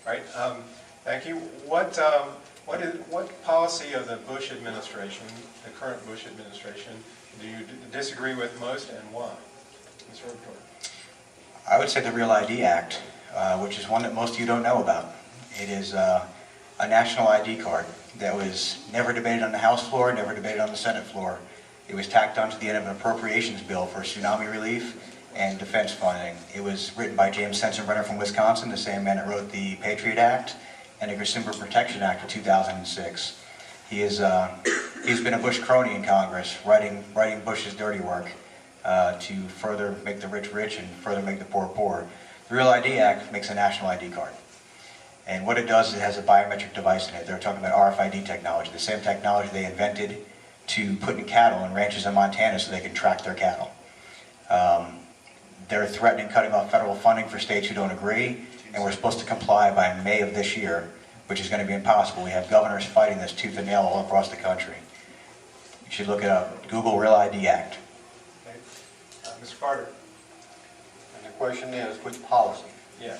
right. Thank you. What policy of the Bush administration, the current Bush administration, do you disagree with most, and why? Mr. Reporter. I would say the Real ID Act, which is one that most of you don't know about. It is a national ID card that was never debated on the House floor, never debated on the Senate floor. It was tacked onto the end of an appropriations bill for tsunami relief and defense funding. It was written by James Sensenbrenner from Wisconsin, the same man that wrote the Patriot Act and the Consumer Protection Act of 2006. He's been a Bush crony in Congress, writing Bush's dirty work to further make the rich rich and further make the poor poor. The Real ID Act makes a national ID card. And what it does is it has a biometric device in it. They're talking about RFID technology, the same technology they invented to put in cattle in ranches in Montana so they can track their cattle. They're threatening cutting off federal funding for states who don't agree, and we're supposed to comply by May of this year, which is going to be impossible. We have governors fighting this tooth and nail all across the country. You should look it up. Google Real ID Act. Okay. Mr. Carter. And the question is, which policy? Yeah.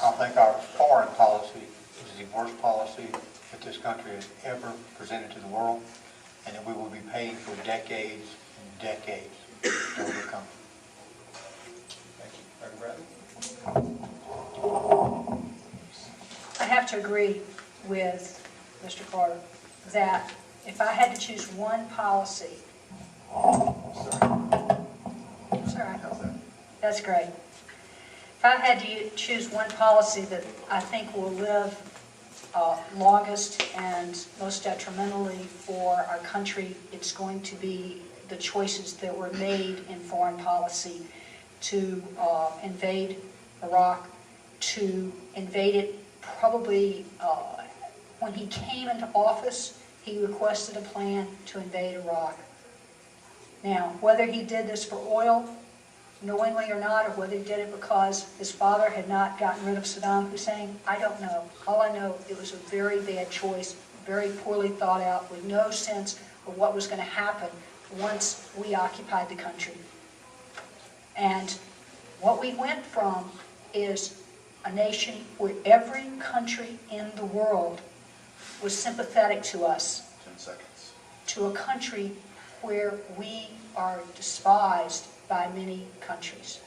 I think our foreign policy is the worst policy that this country has ever presented to the world, and that we will be paying for decades and decades to overcome. Thank you. Dr. Bradley? I have to agree with Mr. Carter that if I had to choose one policy, sorry, that's great. If I had to choose one policy that I think will live longest and most detrimentally for our country, it's going to be the choices that were made in foreign policy to invade Iraq, to invade it probably when he came into office, he requested a plan to invade Iraq. Now, whether he did this for oil, knowingly or not, or whether he did it because his father had not gotten rid of Saddam Hussein, I don't know. All I know, it was a very bad choice, very poorly thought out, with no sense of what was going to happen once we occupied the country. And what we went from is a nation where every country in the world was sympathetic to us, 10 seconds. to a country where we are despised by many countries.